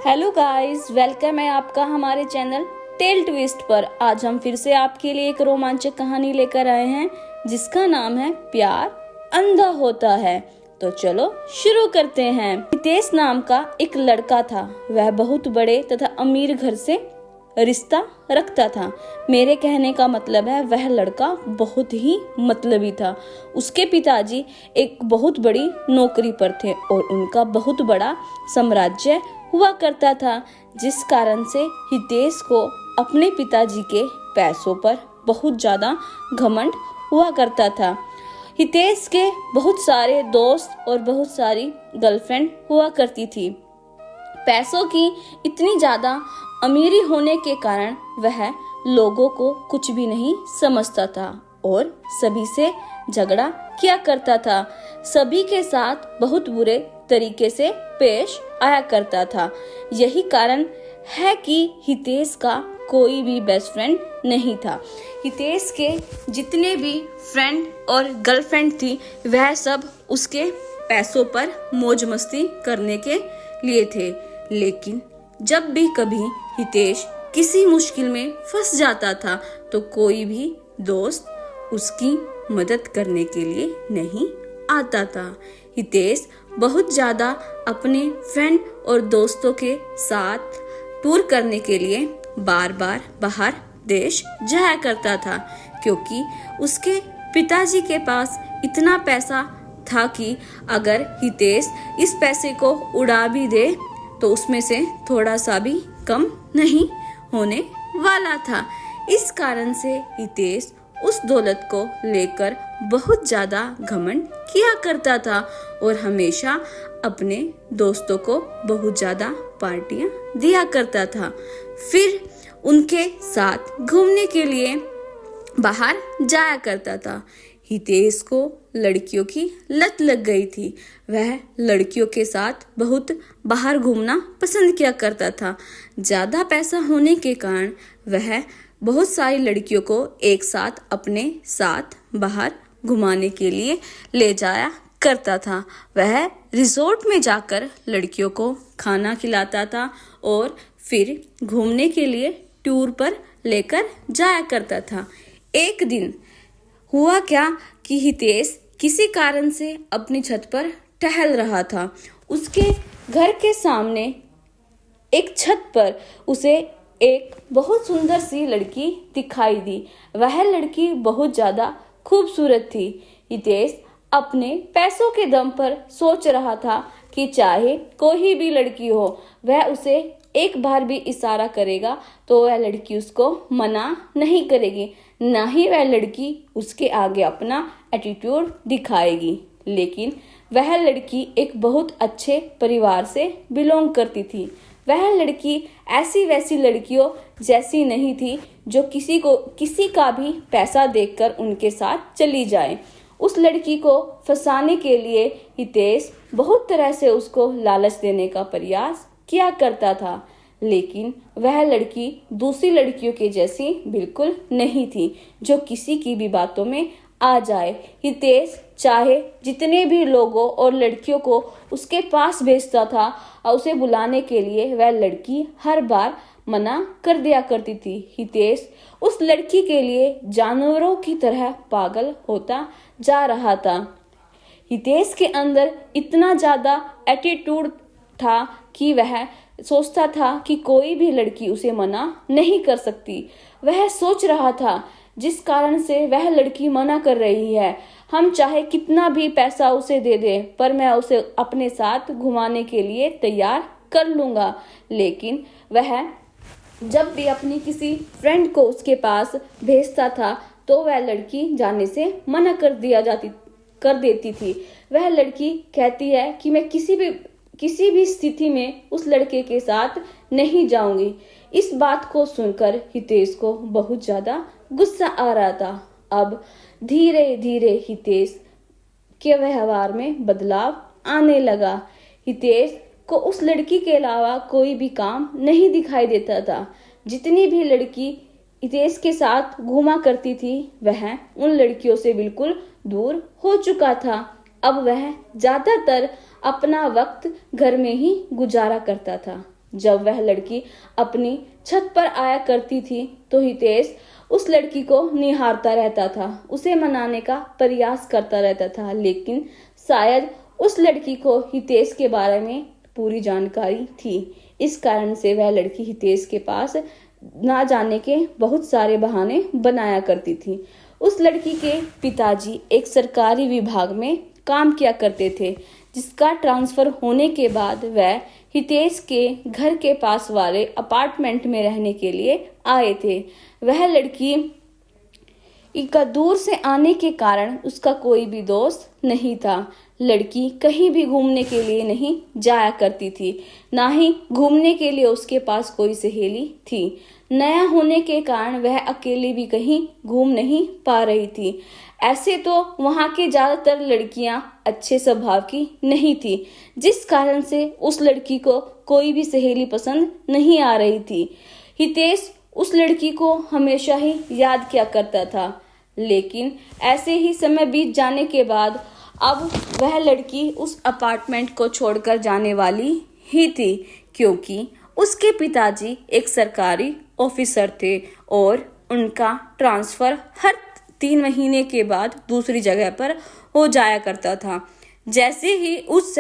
Hello guys, welcome है आपका हमारे चैनल टेल ट्विस्ट पर। आज हम फिर से आपके लिए एक रोमांचक कहानी लेकर आए हैं जिसका नाम है प्यार अंधा होता है। तो चलो शुरू करते हैं। हितेश नाम का एक लड़का था। वह बहुत बड़े तथा अमीर घर से रिश्ता रखता था। मेरे कहने का मतलब है वह लड़का बहुत ही मतलबी था। उसके पिताजी एक बहुत बड़ी नौकरी पर थे और उनका बहुत बड़ा साम्राज्य हुआ करता था, जिस कारण से हितेश को अपने पिताजी के पैसों पर बहुत ज्यादा घमंड हुआ करता था। हितेश के बहुत सारे दोस्त और बहुत सारी गर्लफ्रेंड हुआ करती थी। पैसों की इतनी ज्यादा अमीरी होने के कारण वह लोगों को कुछ भी नहीं समझता था और सभी से झगड़ा किया करता था। सभी के साथ बहुत बुरे तरीके से पेश आया करता था। यही कारण है कि हितेश का कोई भी बेस्ट फ्रेंड नहीं था। हितेश के जितने भी फ्रेंड और गर्लफ्रेंड थी वह सब उसके पैसों पर मौज मस्ती करने के लिए थे। लेकिन जब भी कभी हितेश किसी मुश्किल में फंस जाता था तो कोई भी दोस्त उसकी मदद करने के लिए नहीं आता था। हितेश बहुत ज्यादा अपने फ्रेंड और दोस्तों के साथ टूर करने के लिए बार बार बाहर देश जाया करता था, क्योंकि उसके पिताजी के पास इतना पैसा था कि अगर हितेश इस पैसे को उड़ा भी दे तो उसमें से थोड़ा सा भी कम नहीं होने वाला था। इस कारण से हितेश उस दौलत को लेकर बहुत ज्यादा घमंड किया करता था और हमेशा अपने दोस्तों को बहुत ज्यादा पार्टियां दिया करता था। फिर उनके साथ घूमने के लिए बाहर जाया करता था। हितेश को लड़कियों की लत लग गई थी। वह लड़कियों के साथ बहुत बाहर घूमना पसंद किया करता था। ज्यादा पैसा होने के कारण वह बहुत सारी लड़कियों को एक साथ अपने साथ बाहर घुमाने के लिए ले जाया करता था। वह रिजॉर्ट में जाकर लड़कियों को खाना खिलाता था और फिर घूमने के लिए टूर पर लेकर जाया करता था। एक दिन हुआ क्या कि हितेश किसी कारण से अपनी छत पर टहल रहा था। उसके घर के सामने एक छत पर उसे एक बहुत सुंदर सी लड़की दिखाई दी। वह लड़की बहुत ज्यादा खूबसूरत थी। हितेश अपने पैसों के दम पर सोच रहा था कि चाहे कोई भी लड़की हो, वह उसे एक बार भी इशारा करेगा तो वह लड़की उसको मना नहीं करेगी, ना ही वह लड़की उसके आगे अपना एटीट्यूड दिखाएगी। लेकिन वह लड़की एक बहुत अच्छे परिवार से बिलोंग करती थी। वह लड़की ऐसी वैसी लड़कियों जैसी नहीं थी जो किसी का भी पैसा देखकर उनके साथ चली जाए। उस लड़की को फंसाने के लिए हितेश बहुत तरह से उसको लालच देने का प्रयास किया करता था, लेकिन वह लड़की दूसरी लड़कियों के जैसी बिल्कुल नहीं थी जो किसी की भी बातों में आ जाए। हितेश चाहे जितने भी लोगों और लड़कियों को उसके पास भेजता था और उसे बुलाने के लिए, वह लड़की हर बार मना कर दिया करती थी। हितेश उस लड़की के लिए जानवरों की तरह पागल होता जा रहा था। हितेश के अंदर इतना ज्यादा एटीट्यूड था कि वह सोचता था कि कोई भी लड़की उसे मना नहीं कर सकती। वह सोच रहा था जिस कारण से वह लड़की मना कर रही है, हम चाहे कितना भी पैसा उसे दे दे पर मैं उसे अपने साथ घुमाने के लिए तैयार कर लूंगा। लेकिन वह जब भी अपनी किसी फ्रेंड को उसके पास भेजता था तो वह लड़की जाने से मना कर देती थी। वह लड़की कहती है कि मैं किसी भी स्थिति में उस लड़के के साथ नहीं जाऊंगी। इस बात को सुनकर हितेश को बहुत ज्यादा गुस्सा आ रहा था। अब धीरे धीरे हितेश के व्यवहार में बदलाव आने लगा। हितेश को उस लड़की के अलावा कोई भी काम नहीं दिखाई देता था। जितनी भी लड़की हितेश के साथ घूमा करती थी वह उन लड़कियों से बिल्कुल दूर हो चुका था। अब वह ज्यादातर अपना वक्त घर में ही गुजारा करता था, जब वह लड़की अपनी छत पर आया करती थी तो हितेश उस लड़की को निहारता रहता था, उसे मनाने का प्रयास करता रहता था, लेकिन शायद उस लड़की को हितेश के बारे में पूरी जानकारी थी। इस कारण से वह लड़की हितेश के पास ना जाने के बहुत सारे बहाने बनाया करती थी। उस लड़की के पिताजी एक सरकारी विभाग में काम किया करते थे, जिसका ट्रांसफर होने के बाद वह हितेश के घर के पास वाले अपार्टमेंट में रहने के लिए आए थे। वह लड़की का दूर से आने के कारण उसका कोई भी दोस्त नहीं था। लड़की कहीं भी घूमने के लिए नहीं जाया करती थी, ना ही घूमने के लिए उसके पास कोई सहेली थी। नया होने के कारण वह अकेली भी कहीं घूम नहीं पा रही थी। ऐसे तो वहाँ के ज्यादातर लड़कियां अच्छे स्वभाव की नहीं थी, जिस कारण से उस लड़की को कोई भी सहेली पसंद नहीं आ रही थी। हितेश उस लड़की को हमेशा ही याद किया करता था, लेकिन ऐसे ही समय बीत जाने के बाद अब वह लड़की उस अपार्टमेंट को छोड़कर जाने वाली ही थी, क्योंकि उसके पिताजी एक सरकारी ऑफिसर थे और उनका ट्रांसफर हर 3 महीने के बाद दूसरी जगह पर हो जाया करता था। जैसे ही उस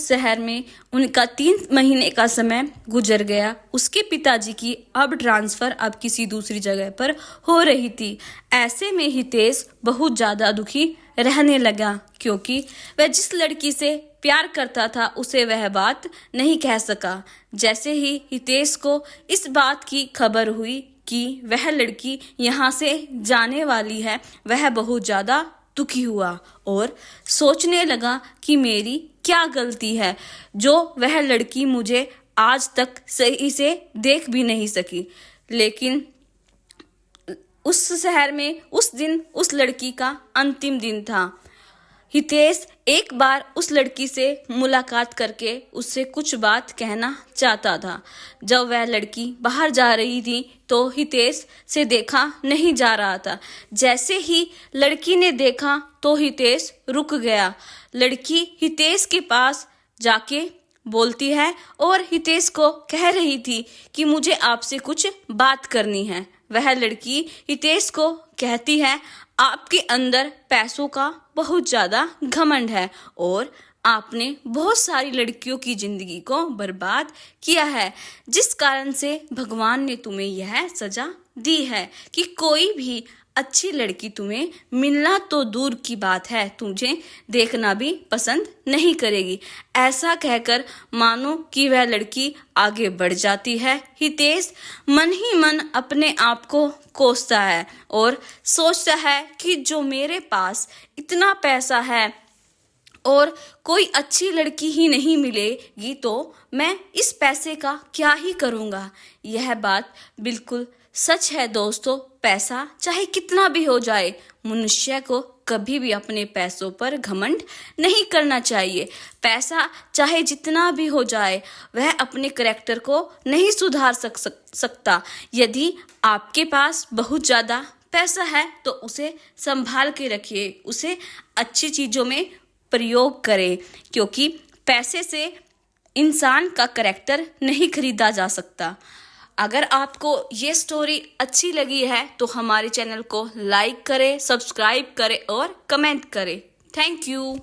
शहर में उनका 3 महीने का समय गुजर गया, उसके पिताजी की अब ट्रांसफर अब किसी दूसरी जगह पर हो रही थी। ऐसे में हितेश बहुत ज़्यादा दुखी रहने लगा, क्योंकि वह जिस लड़की से प्यार करता था उसे वह बात नहीं कह सका। जैसे ही हितेश को इस बात की खबर हुई कि वह लड़की यहाँ से जाने वाली है, वह बहुत ज़्यादा दुखी हुआ और सोचने लगा कि मेरी क्या गलती है जो वह लड़की मुझे आज तक सही से देख भी नहीं सकी। लेकिन उस शहर में उस दिन उस लड़की का अंतिम दिन था। हितेश एक बार उस लड़की से मुलाकात करके उससे कुछ बात कहना चाहता था। जब वह लड़की बाहर जा रही थी तो हितेश से देखा नहीं जा रहा था। जैसे ही लड़की ने देखा तो हितेश रुक गया। लड़की हितेश के पास जाके बोलती है और हितेश को कह रही थी कि मुझे आपसे कुछ बात करनी है। वह लड़की हितेश को कहती है, आपके अंदर पैसों का बहुत ज़्यादा घमंड है और आपने बहुत सारी लड़कियों की जिंदगी को बर्बाद किया है, जिस कारण से भगवान ने तुम्हें यह सजा दी है कि कोई भी अच्छी लड़की तुम्हें मिलना तो दूर की बात है, तुझे देखना भी पसंद नहीं करेगी। ऐसा कहकर मानो कि वह लड़की आगे बढ़ जाती है। हितेश मन ही मन अपने आप को कोसता है और सोचता है कि जो मेरे पास इतना पैसा है और कोई अच्छी लड़की ही नहीं मिलेगी तो मैं इस पैसे का क्या ही करूँगा। यह बात बिल्कुल सच है दोस्तों। पैसा चाहे कितना भी हो जाए, मनुष्य को कभी भी अपने पैसों पर घमंड नहीं करना चाहिए। पैसा चाहे जितना भी हो जाए, वह अपने करैक्टर को नहीं सुधार सकता। यदि आपके पास बहुत ज़्यादा पैसा है तो उसे संभाल के रखिए, उसे अच्छी चीज़ों में प्रयोग करें, क्योंकि पैसे से इंसान का करैक्टर नहीं खरीदा जा सकता। अगर आपको ये स्टोरी अच्छी लगी है तो हमारे चैनल को लाइक करें, सब्सक्राइब करें और कमेंट करें। Thank you.